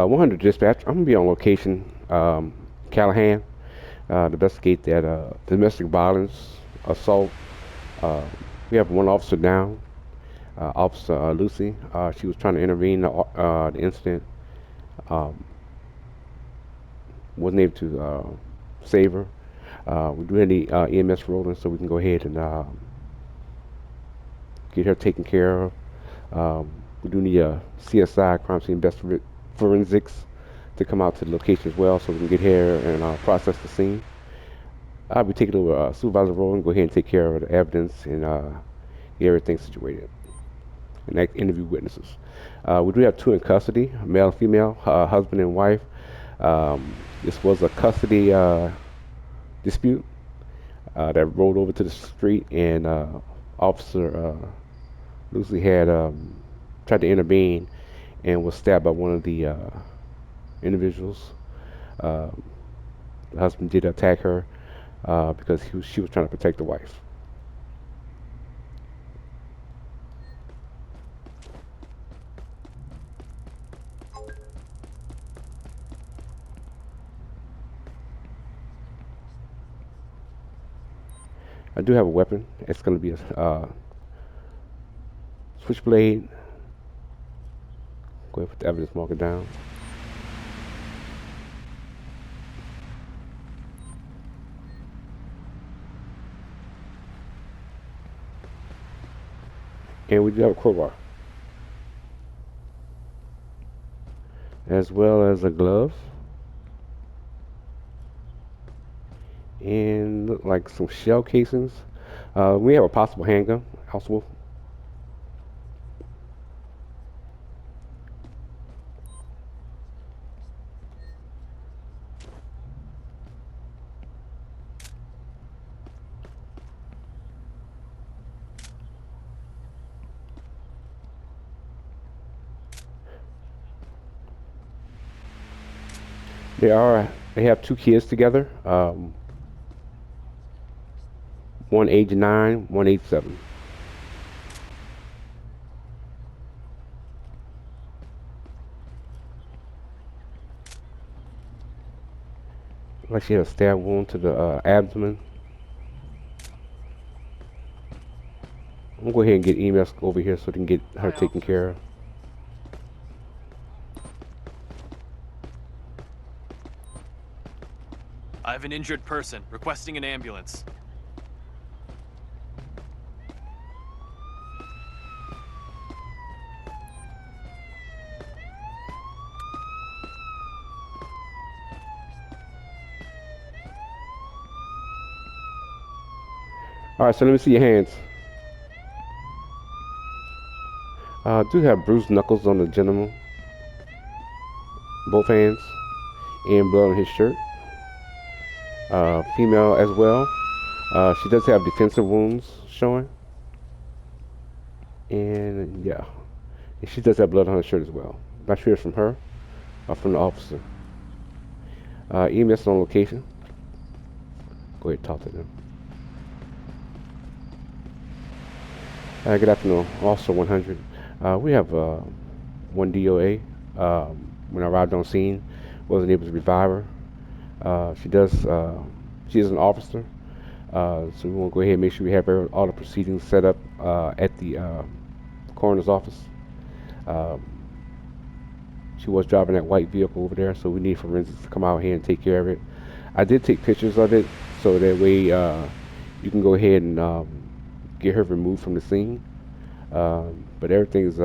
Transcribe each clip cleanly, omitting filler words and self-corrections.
100 dispatch. I'm gonna be on location, Callahan, to investigate that domestic violence assault. Uh, we have one officer down, Officer Lucy. She was trying to intervene the incident. Um, wasn't able to save her. We do need EMS rolling so we can go ahead and get her taken care of. We do need a CSI, crime scene forensics, to come out to the location as well so we can get here and process the scene. I'll be taking over supervisor role and go ahead and take care of the evidence and get everything situated and interview witnesses. We do have two in custody, male and female, husband and wife. This was a custody dispute that rolled over to the street, and Officer Lucy had tried to intervene and was stabbed by one of the individuals. Uh, the husband did attack her because she was trying to protect the wife. I do have a weapon. It's going to be a switchblade. Go ahead and put the evidence marker down. And we do have a crowbar, as well as a glove, and look like some shell casings. We have a possible handgun also. They have two kids together. One age 9, one age 7. Like she had a stab wound to the abdomen. I'm gonna go ahead and get EMS over here so they can get her Hi, taken officers. care of. I have an injured person requesting an ambulance. All right, so let me see your hands. Do have bruised knuckles on the gentleman, both hands, and blood on his shirt. Female as well. She does have defensive wounds showing, and yeah, and she does have blood on her shirt as well. Not sure it's from her or from the officer. EMS on location. Go ahead and talk to them. Good afternoon, Officer 100. We have one DOA. When I arrived on scene, wasn't able to revive her. She does. She is an officer, so we want to go ahead and make sure we have all the proceedings set up at the coroner's office. Um, she was driving that white vehicle over there, so we need forensics to come out here and take care of it. I did take pictures of it, so that way you can go ahead and get her removed from the scene. But everything's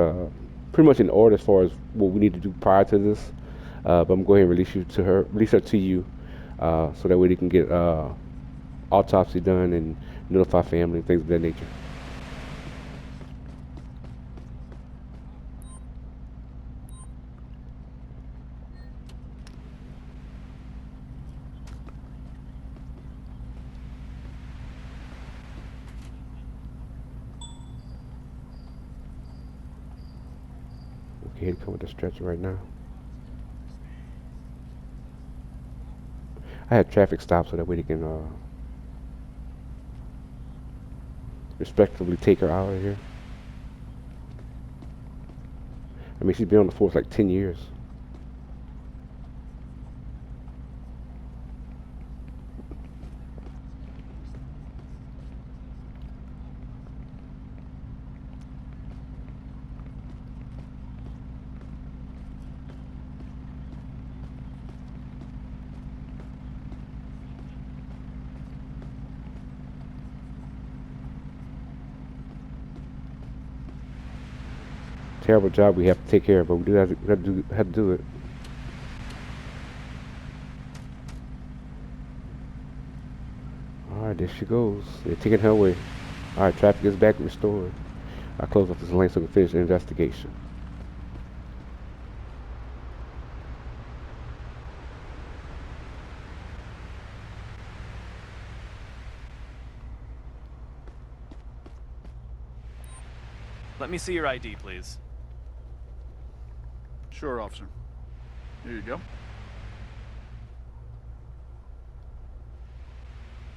pretty much in order as far as what we need to do prior to this. But I'm going to release release her to you, so that way they can get autopsy done and notify family and things of that nature. Okay, here to come with the stretcher right now. I had traffic stops so that way they can respectively take her out of here. I mean, she's been on the force like 10 years. terrible job we have to take care of, but we do have to do it. All right, there she goes. They're taking her away. All right, traffic is back restored. I close off this lane so we can finish the investigation. Let me see your ID, please. Sure, officer. Here you go.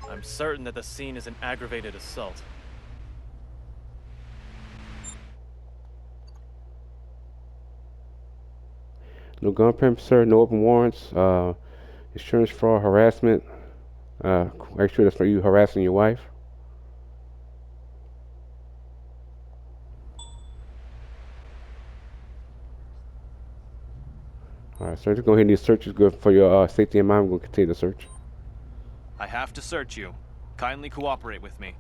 I'm certain that the scene is an aggravated assault. No gun permit, sir. No open warrants. Insurance fraud, harassment. Make sure that's for you harassing your wife. All right, sir. Just go ahead and these searches good for your safety in mind. We're gonna continue the search. I have to search you. Kindly cooperate with me.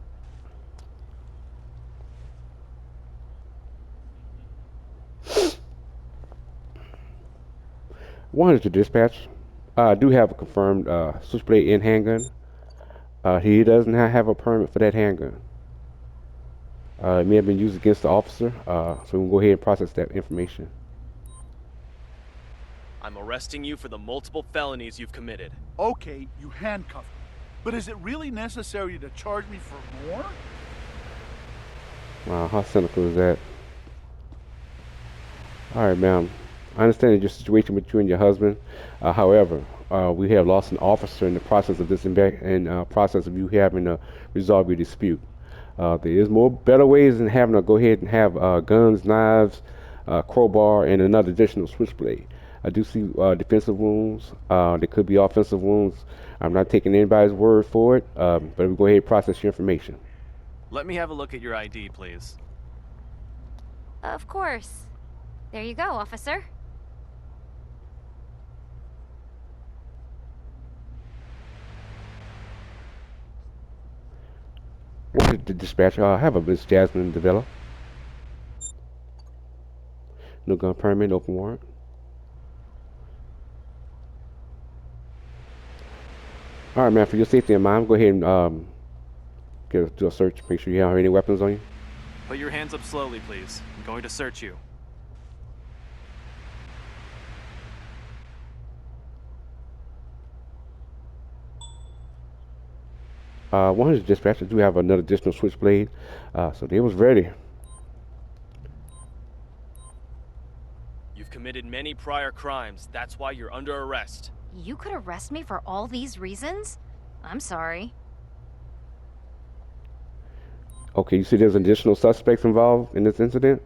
100 to dispatch. I do have a confirmed switchblade in handgun. He does not have a permit for that handgun. It may have been used against the officer, so we'll go ahead and process that information. I'm arresting you for the multiple felonies you've committed. Okay, you handcuffed me. But is it really necessary to charge me for more? Wow, how cynical is that? All right, ma'am. I understand your situation with you and your husband. However, we have lost an officer in the process of this process of you having to resolve your dispute. There is more better ways than having to go ahead and have guns, knives, crowbar, and another additional switchblade. I do see defensive wounds. There could be offensive wounds. I'm not taking anybody's word for it, but we'll go ahead and process your information. Let me have a look at your ID, please. Of course. There you go, officer. What did the dispatcher have a Miss Jasmine develop? No gun permit, open warrant. All right, man. For your safety in mind, go ahead and do a search. Make sure you don't have any weapons on you. Put your hands up slowly, please. I'm going to search you. 100 dispatchers do have another additional switchblade, so they was ready. You've committed many prior crimes. That's why you're under arrest. You could arrest me for all these reasons? I'm sorry. Okay, you see there's additional suspects involved in this incident?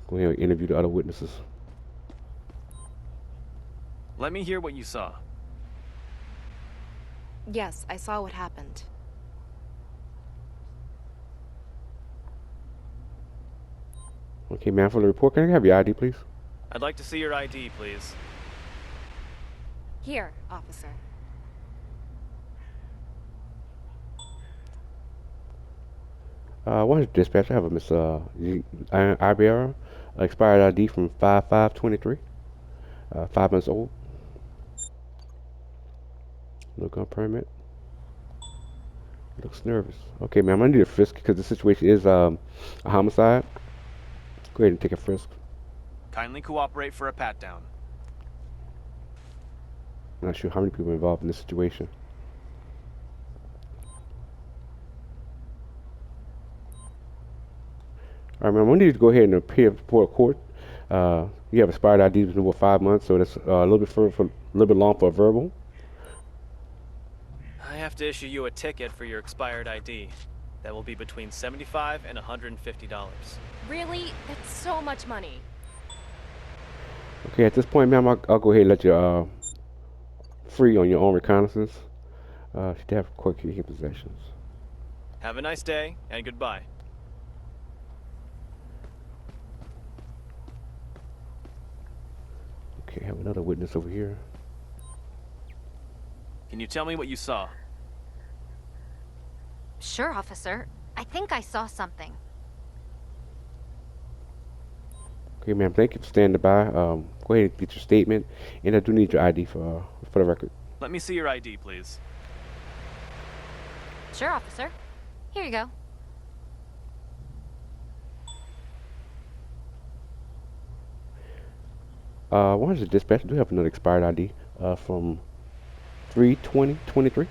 Go ahead and interview the other witnesses. Let me hear what you saw. Yes, I saw what happened. Okay, ma'am, for the report, can I have your ID, please? I'd like to see your ID, please. Here, officer. One dispatcher, I have a Miss Iberia, expired ID from 5/5/23, 5 months old. No gun permit. Looks nervous. Okay, ma'am, I need a frisk because the situation is a homicide. Go ahead and take a frisk. Kindly cooperate for a pat-down. I'm not sure how many people are involved in this situation. All right, ma'am, we need to go ahead and appear before a court. You have expired ID within over 5 months, so that's a little bit a little bit long for a verbal. I have to issue you a ticket for your expired ID. That will be between $75 and $150. Really? That's so much money. Okay, at this point, ma'am, I'll go ahead and let you free on your own reconnaissance. Should have quick key possessions. Have a nice day, and goodbye. Okay, have another witness over here. Can you tell me what you saw? Sure, officer. I think I saw something. Okay, ma'am. Thank you for standing by. Go ahead and get your statement, and I do need your ID for the record. Let me see your ID, please. Sure, officer. Here you go. Why is the dispatch? Do you have another expired ID from 3/20/23?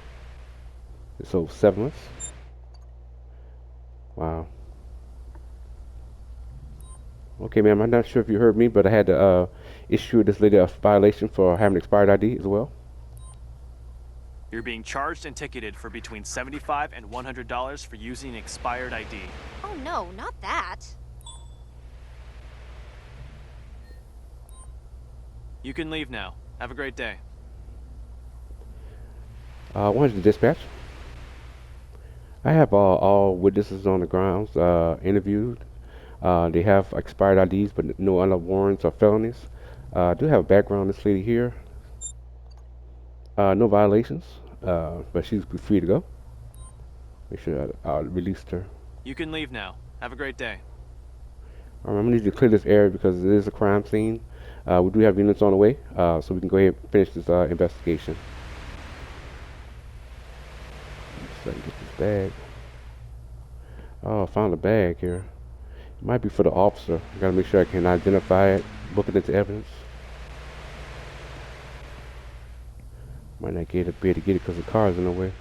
So 7 months. Wow. Okay, ma'am. I'm not sure if you heard me, but I had to issue this lady a violation for having expired ID as well. You're being charged and ticketed for between $75 and $100 for using an expired ID. Oh no, not that. You can leave now. Have a great day. Why is the dispatch? I have all witnesses on the grounds interviewed. They have expired IDs, but no other warrants or felonies. I do have a background on this lady here. No violations, but she's free to go. Make sure I released her. You can leave now. Have a great day. I'm gonna need you to clear this area because it is a crime scene. We do have units on the way, so we can go ahead and finish this investigation. So I can get this bag. Oh, I found a bag here. It might be for the officer. I gotta make sure I can identify it, book it into evidence. Might not be able to get it because the car is in the way.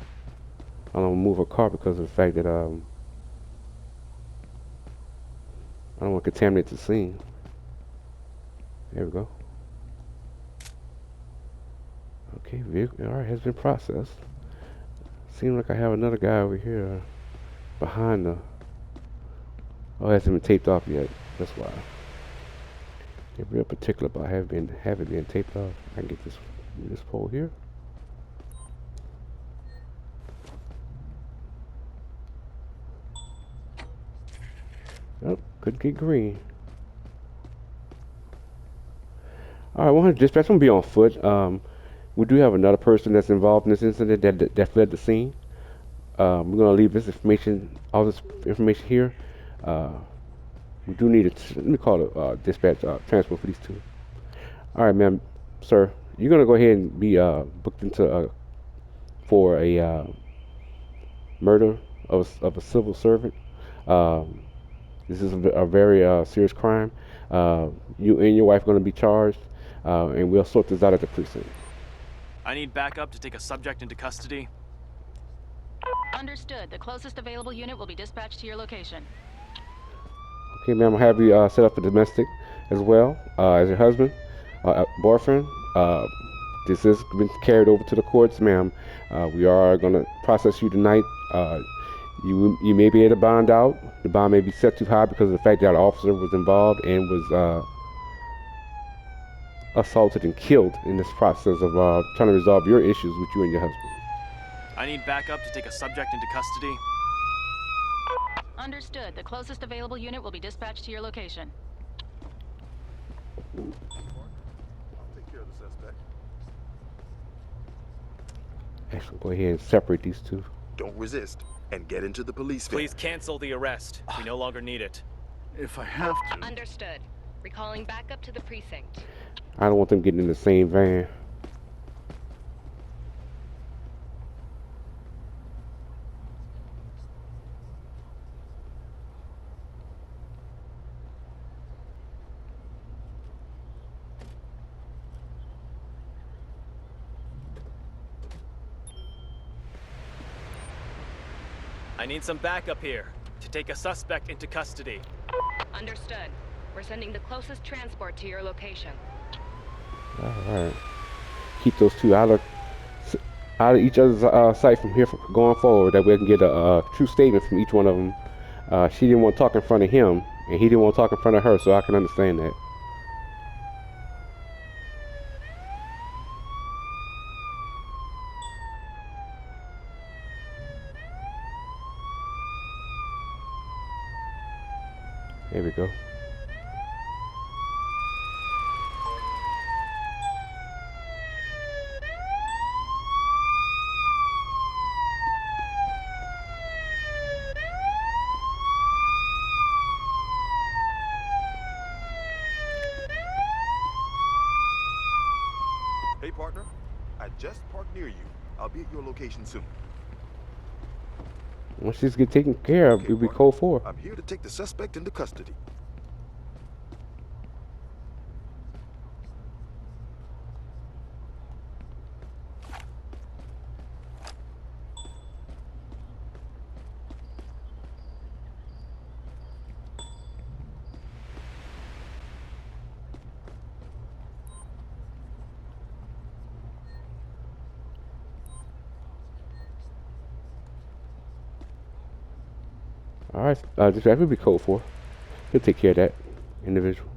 I don't move a car because of the fact that I don't want to contaminate the scene. There we go. Okay, vehicle alright has been processed. Seems like I have another guy over here behind the. Oh, it hasn't been taped off yet. That's why. They're real particular about have it being taped off. I can get this pole here. Oh, couldn't get green. Alright, 100 dispatch. I'm gonna be on foot. We do have another person that's involved in this incident that fled the scene. We're gonna leave this information, all this information here. We do need it. Let me call it dispatch transport for these two. All right, ma'am, sir. You're gonna go ahead and be booked into for a murder of a civil servant. This is a very serious crime. You and your wife are going to be charged, and we'll sort this out at the precinct. I need backup to take a subject into custody. Understood. The closest available unit will be dispatched to your location. Okay, ma'am, I'll have you set up for domestic as well as your husband, boyfriend. This has been carried over to the courts, ma'am. We are going to process you tonight. You may be able to bond out. The bond may be set too high because of the fact that an officer was involved and was assaulted and killed in this process of trying to resolve your issues with you and your husband. I need backup to take a subject into custody. Understood. The closest available unit will be dispatched to your location. I'll take care of the suspect. Actually, go ahead and separate these two. Don't resist and get into the police van. Please cancel the arrest. We no longer need it. If I have to. Understood. Recalling backup to the precinct. I don't want them getting in the same van. I need some backup here to take a suspect into custody. Understood. We're sending the closest transport to your location. All right. Keep those two out of each other's sight from here going forward. That way I can get a true statement from each one of them. She didn't want to talk in front of him, and he didn't want to talk in front of her, so I can understand that. There we go. partner. I just parked near you. I'll be at your location soon. Once these get taken care of, Okay, it'll be partner. code 4. I'm here to take the suspect into custody. Alright, dispatch will be code 4. He'll take care of that individual.